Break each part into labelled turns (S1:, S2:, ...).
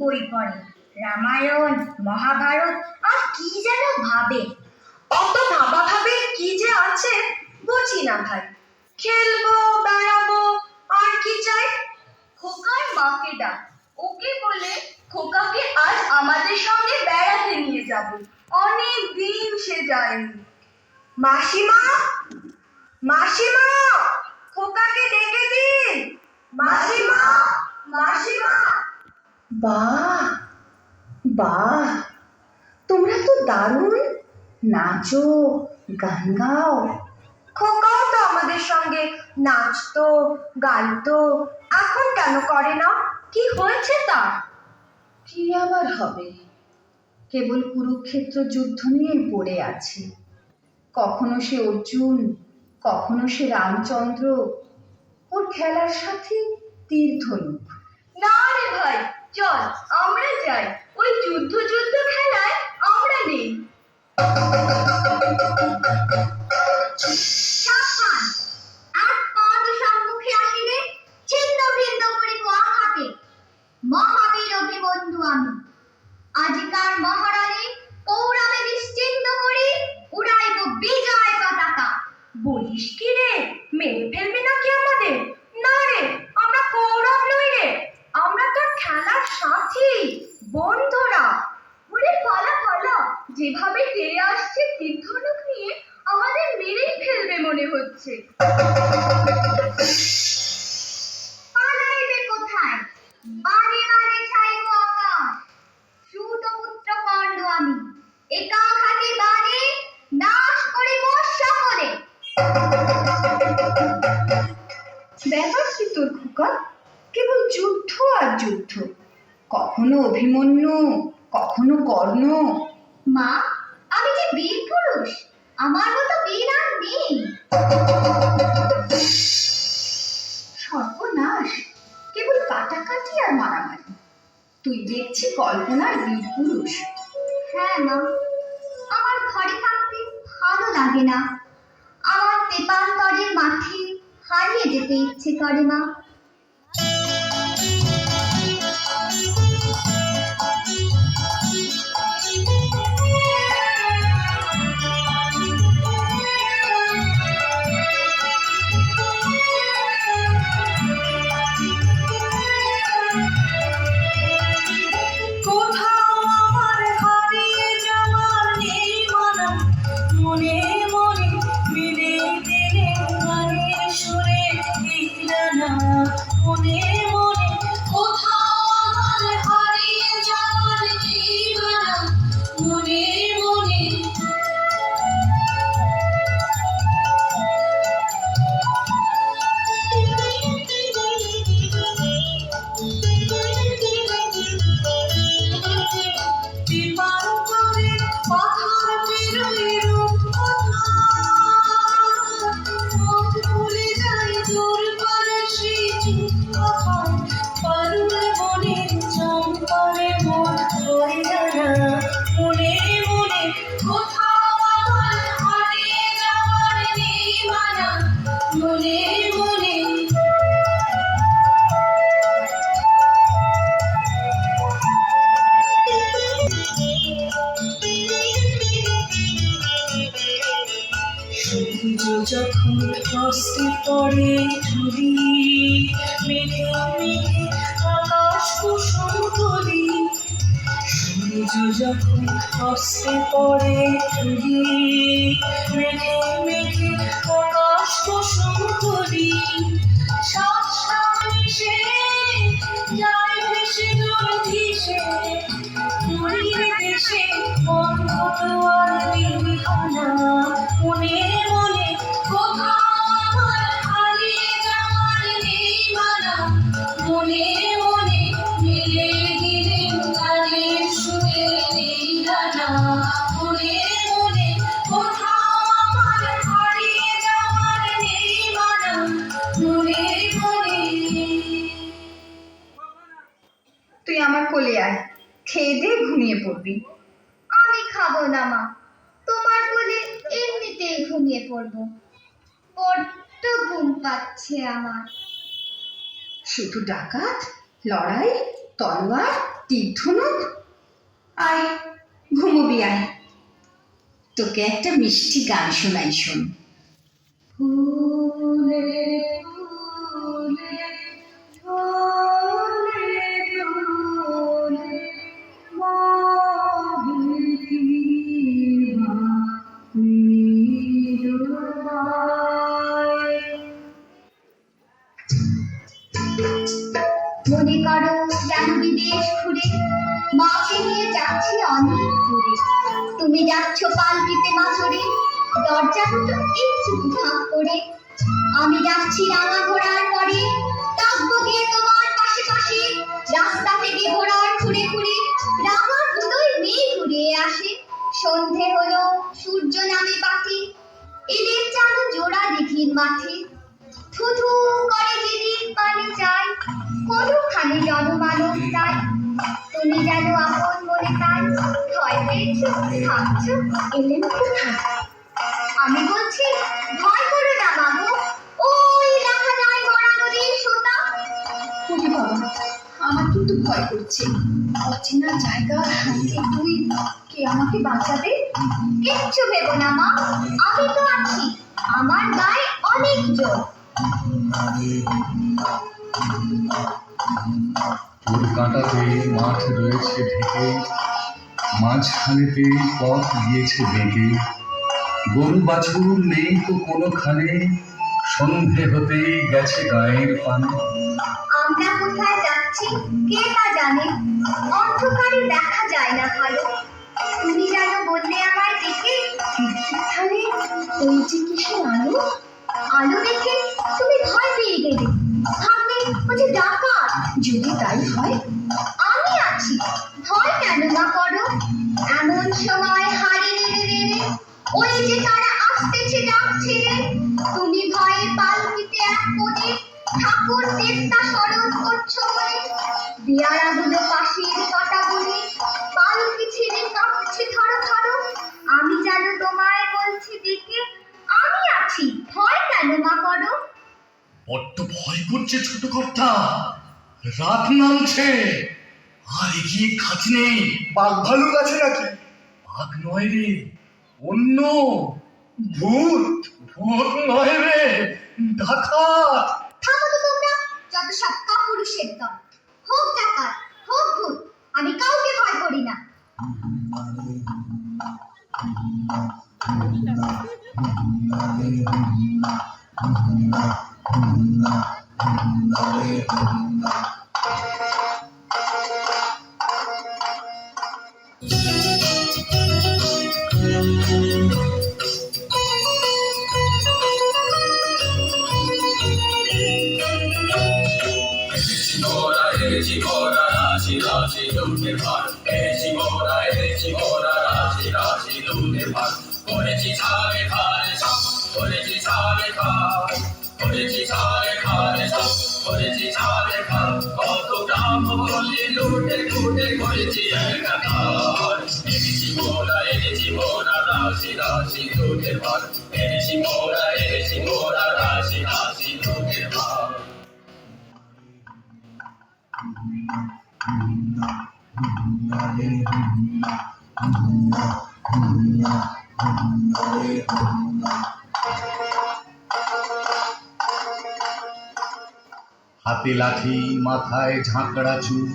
S1: বই পড়ে, রামায়ণ, মহাভারত আর কি যেন ভাবে।
S2: অত ভাবা ভাবে কি যে আছে বুঝি না ভাই। খেলবো, বেড়াবো, আর কি চাই?
S1: খোকার মাকে ডাক, ওকে বলে খোকাকে আজ আমাদের সঙ্গে বেড়াতে নিয়ে যাব। অনেক দিন সে যায়নি।
S2: মাসিমা, মাসিমা, খোকাকে ডেকে দিন। মাসিমা, মাসিমা। বাহ বাহ, তোমরা তো দারুণ নাচো, গান গাও। খোকাও তো আমাদের সঙ্গে নাচতো, গাইতো, এখন কেন করে না?
S1: কি হয়েছে তার?
S2: কি আবার হবে, কেবল কুরুক্ষেত্র যুদ্ধ নিয়ে পড়ে আছে। কখনো সে অর্জুন, কখনো সে রামচন্দ্র, ওর খেলার সাথে তীর ধনুক।
S1: না রে ভাই, চল আমরা যাই, ওই যুদ্ধ যুদ্ধ খেলায় আমরা নেই। সাবধান, এক পাদ সম্মুখে আসিলে ছিন্ন ভিন্ন করিব আঘাতে। মহাবীর অভিমন্যু আমি, আজিকার মহারণে কৌরবে নিশ্চিন্ত করি উড়াইব বিজয় পতাকা।
S2: বলিস কি রে, মেরে ফেলবি নাকি আমাদের? না রে, আমরা কৌরব নই রে, আমরা তোর খেলার সাথী, বন্ধুরা।
S1: ওরে পালা পালা, যেভাবে তেড়ে আসছে তীর ধনুক নিয়ে আমাদের মেরেই ফেলবে মনে হচ্ছে। পালাইবে কোথায়? বারে বারে ছাইব আকাশ। সুতপুত্র কর্ণ আমি, একা খাটি বাণে নাশ করিব সকলে।
S2: ব্যাপার কি তোর খোকা? কেবল যুদ্ধ আর যুদ্ধ, কখনো অভিমন্যু, কখনো কর্ণ।
S1: মা, আমি যে বীর পুরুষ, আমার মতো বীর আর নেই।
S2: সর্বনাশ, কেবল কাটাকাটি আর মারামারি। তুই দেখছি কল্পনার বীর পুরুষ।
S1: হ্যাঁ মা, আমার ঘরে থাকতে ভালো লাগে না। আমার তেপান্তরের মাঠে হারিয়ে যেতে ইচ্ছে করে মা।
S2: কোথাও আমার হারিয়ে যাওয়ার নেই মানা, মনে মনে মিলে দিলে গানের সুরে এই গানা। মনে মনে কোথাও আমার হারিয়ে যাওয়ার নেই মানা, মনে মনে। দিবান্তরে পাথর পেরোয় রূপকথা, পথ ভুলে যাই দূর করে সেই কথা। পারুল বনের চম্পারে মন করে জানা, মনে মনে কোথাও আমার হারিয়ে যাওয়ার নেই মানা, মনে মনে। সূর্য যখন অস্তে পড়ে ঝুলি, মেঘে মেঘে আকাশ কুসুম করি। সূর্য যখন অস্তে পড়ে ঝুলি, মেঘে মেঘে আকাশ কুসুম করি। সাত সামনে যায় ভেসে দূর দিশে, মরিবে দেশে বন্ধ দুয়ার বিহানা। মনে মনে কোথাও আমার হারিয়ে যাওয়ার নেই মানা, মনে মনে মিলে দিলে গানের সুরে এই গানা। মনে মনে কোথাও আমার হারিয়ে যাওয়ার নেই মানা, মনে মনে। তুই আমার কোলে আয়, খেয়ে দিয়ে ঘুমিয়ে পড়বি।
S1: আমি খাবো না মা, তোমার কোলে এমনিতেই ঘুমিয়ে পড়বো। বড্ড ঘুম পাচ্ছে আমার।
S2: শুধু ডাকাত, লড়াই, তলোয়ার, তীর্থনাথ, আয় ঘুমোবি আয়, তোকে একটা মিষ্টি গান শোনাই শোন। ফুলে ফুলে ঢলে ঢলে মহিমা মৃদুবায়।
S1: মনে করো যেন বিদেশ ঘুরে মাকে নিয়ে যাচ্ছি অনেক দূরে। তুমি যাচ্ছ পালকিতে মাছরে, দরজা দুটো একটু ফাঁক করে। আমি যাচ্ছি রাঙা ঘোড়ার পরে, থাকবো গিয়ে তোমার পাশে পাশে। রাস্তা থেকে ঘোড়ার ঘুরে ঘুরে রাঙা ধুলোয় মেয়ে ঘুরিয়ে আসে। সন্ধে হলো, সূর্য নামে পাখি, এদের যেন জোড়া দিঘির মাঠে। থু থু করে যেদিন পানি চাই, কোনোখানে জনমানব তাই। তুমি যেন আপন মনে তাই, ভয় পেয়েছো থাকছো এলেন কোথায়? আমি বলছি ভয় করো না মাগো, ওই দেখা যায় মরা নদীর সোতা।
S2: ওরে বাবা, আমার কিন্তু ভয় করছে। অচেনা জায়গা, সঙ্গে তুই, কে আমাকে বাঁচাবে?
S1: কিচ্ছু ভেবো না মা, আমি তো আছি, আমার গায়ে অনেক জোর।
S3: ওর কাঁটাতে মাঠ রয়েছে ঢেকে, মাঝখানেতে পথ গিয়েছে বেগে। গরু বাছুর নেই তো কোনোখানে, সন্ধে হতেই গেছে গায়ের পানে।
S1: আমরা কোথায় যাচ্ছি কে তা জানে, অন্ধকারে দেখা যায় না ভালো। তুমি যেন বললে আমায় দেখে,
S2: তীর্থস্থানে ওই যে কিসের আলো।
S1: আলো দেখে তুমি ভয় পেয়ে গেলে, ভাবলে ও যে ডাকাত।
S2: যদি তাই হয়,
S1: আমি আছি, ভয় কেন না করো। এমন সময় হাড়ি নেড়ে নেড়ে ওই যে তারা আসতেছে ডাক ছেড়ে। তুমি ভয়ে পালকিতে এক পদে ঠাকুর দেবতা স্মরণ করছো বলে। দিয়ারাগুলো পাশের কাটা বলে পালকি ছেড়ে কাঁপছে থরো থরো। আমি যেন তোমায় বলছি দেখে, আমি আছি, ভয় কেন মা করো।
S3: বড্ড ভয় করছে ছোট কর্তা, রাত নামছে। আর এগিয়ে কাজ নেই।
S4: বাঘ ভালুক আছে নাকি?
S3: বাঘ নয় রে, অন্য
S4: ভূত?
S3: ভূত নয় রে, ডাকাত।
S1: থামো তো তোমরা, যত সব কাপুরুষের দল। হোক ডাকাত, হোক ভূত, আমি কাউকে ভয় করি না।
S3: হাতে লাঠি, মাথায় ঝাঁকড়া চুল,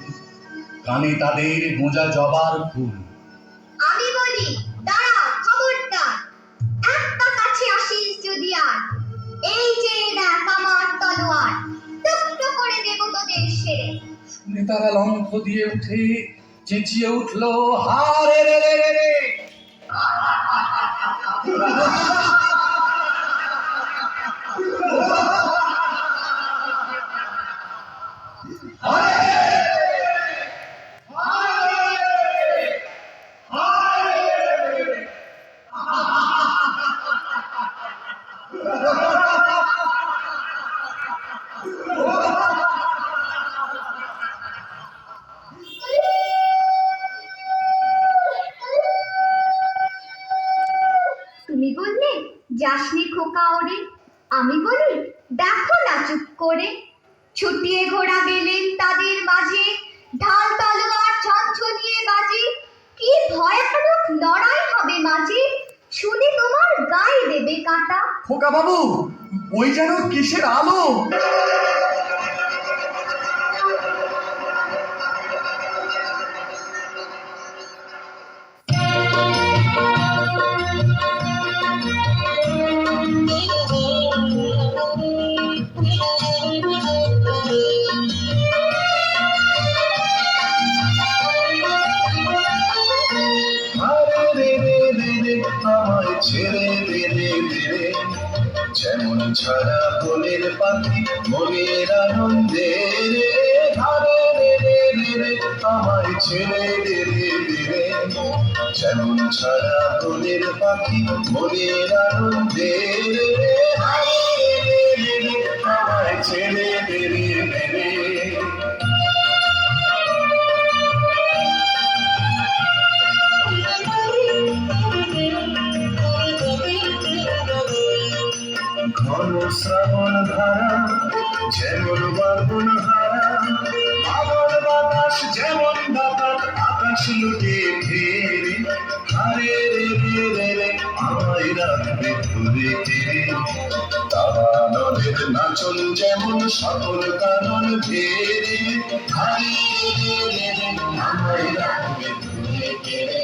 S3: কানে তাদের গোঁজা জবার ফুল।
S1: আমি বলি দাঁড়া, খবরদার, একটা কাছে আসিস যদি আর। এই যে দেখ আমার তলোয়ার, টুকটো করে দেব তোদের সেরে।
S3: শুনে তারা লম্ফ দিয়ে উঠে চেঁচিয়ে উঠলো, হারে রে রে রে রে।
S1: তুমি বললে যাসনি খোকা ওরে, আমি বলি দেখো না চুপ করে। ছুটিয়ে ঘোড়া গেলেন তাদের মাঝে, ঢাল তলোয়ার
S4: খোকা বাবু, ওই যেন কিসের আলো!
S5: আরে রে রে রে রে, আমায় ছেড়ে দে রে দে রে, যেমন ছাড়া বনের পাখি মনের আনন্দে রে। আরে রে রে রে রে, আমায় ছেড়ে দে রে দে রে, যেমন ছাড়া বনের পাখি মনের আনন্দে রে। আরে রে রে রে রে, আমায় ছেড়ে দে রে দে রে। ঘন শ্রাবণ ধারা যেমন বাবন হারা, আবার বাতাস যেমন বাতাস আকাশ লুটে ফেরে। হারে রে রে রে রে, আমায় রাখবে ধরে ফিরে, তারা নদের নাচন যেমন সকল কানন ফেরে। হারে রে রে রে, আমায় রাখবে ধরে ফিরে,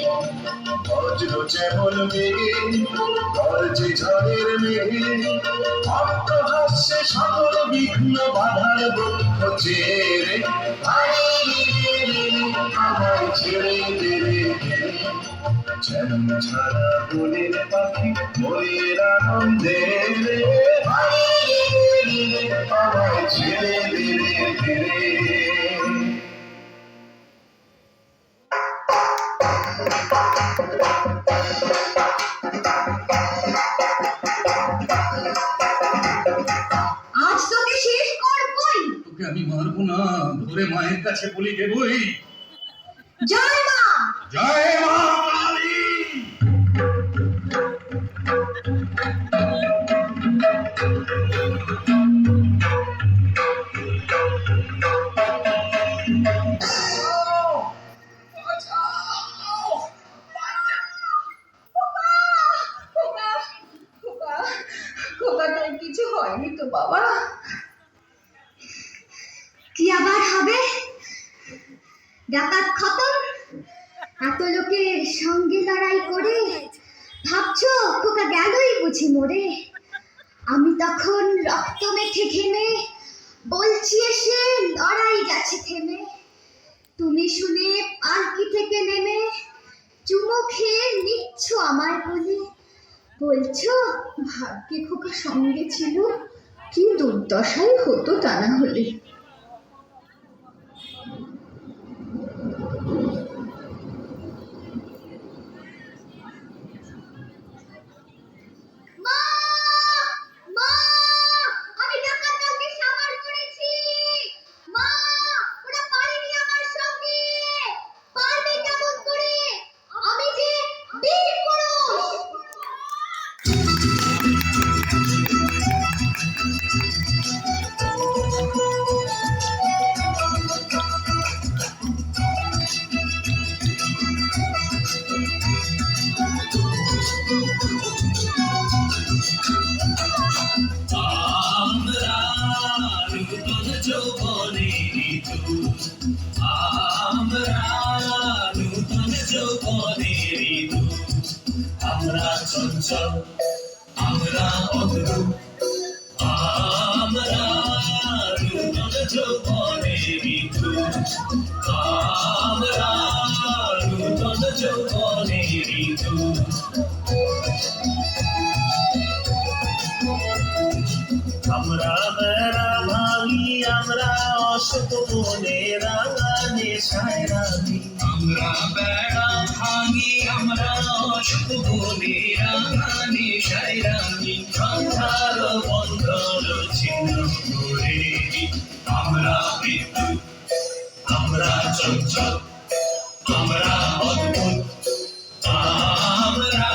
S5: বজ্র যেমন বেগে গর্জে ঝড়ের মেঘে, অট্টহাস্যে সকল বিঘ্ন বাধার বক্ষ চেরে। আরে রে রে রে, আমায় ছেড়ে দে রে দে রে, যেমন ছাড়া বনের পাখি মনের আনন্দে রে। আরে রে রে রে, আমায় ছেড়ে দে রে দে রে।
S1: আজ তোকে শেষ করবই।
S3: তোকে আমি মারবো না, ধরে মায়ের কাছে বলি দেবই।
S1: জয় মা।
S3: জয় মা কালী।
S2: খোকা, খোকা, খোকা, তোর কিছু হয়নি তো বাবা?
S1: কি আবার হবে? ডাকাত খতম। এত লোকের সঙ্গে লড়াই করে ভাবছো খোকা গেলই বুঝি মরে? আমি তখন রক্ত মেখে ঘেমে বলছি এসে লড়াই গেছে থেমে। তুমি শুনে পালকি থেকে নেমে চুমো খেয়ে নিচ্ছ আমায় বলে, বলছো
S2: ভাগ্যে খোকা সঙ্গে ছিল, কি দুর্দশাই হতো তা না হলে।
S1: মা, মা, আমি ডাকাত দলকে সাবার করেছি। মা, ওরা পারেনি আমার সঙ্গে। পারবে কেমন করে? আমি যে বীর পুরুষ।
S6: আমরা নূতন যৌবনের ঋতু, আমরা নূতন যৌবনের ঋতু, আমরা চঞ্চল, আমরা অদ্ভুত, আমরা নূতন যৌবনের ঋতু, আমরা নূতন যৌবনের ঋতু। আমরা বেড়া ভাঙি, আমরা অশোক বনে রাঙানে সায়রানি, আমরা বেড়া ভাঙি, আমরা অশোক বনে রাঙানে সায়রানি, সন্ধ্যার বন্ধর ছিন্ন করে আমরা বিদ্যুৎ, আমরা চঞ্চল, আমরা অদ্ভুত, আমরা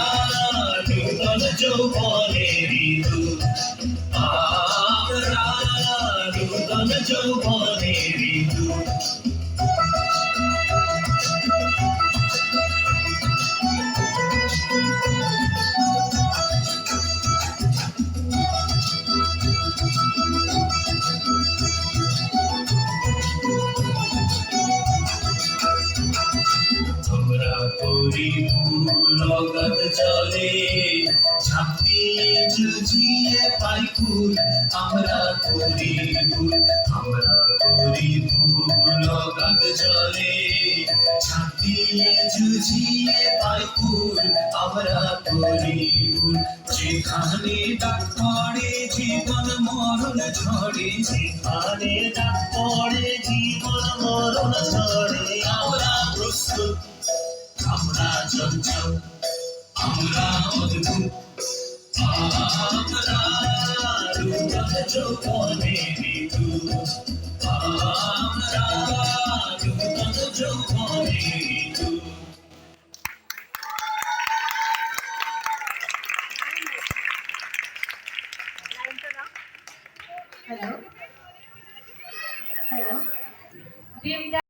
S6: নূতন যৌবনের ঋতু, আমরা নূতন যৌবনের ঋতু। করি ভুল অগাধ জলে ঝাঁপিয়ে জুঝিয়ে পাই ফুল আমরা করি ভুল অগাধ জলে ঝাঁপিয়ে জুঝিয়ে পাই ফুল আমরা করি ভুল যেখানে ডাক পড়ে জীবন মরণ ঝড়ে যেখানে ডাক পড়ে জীবন মরণ ঝড়ে আমরা প্রস্তুত আমরা চঞ্চল আমরা অদ্ভুত আমরা রূপক যৌবনের দূত আমরা রূপক যৌবনের দূত
S2: হ্যালো হ্যালো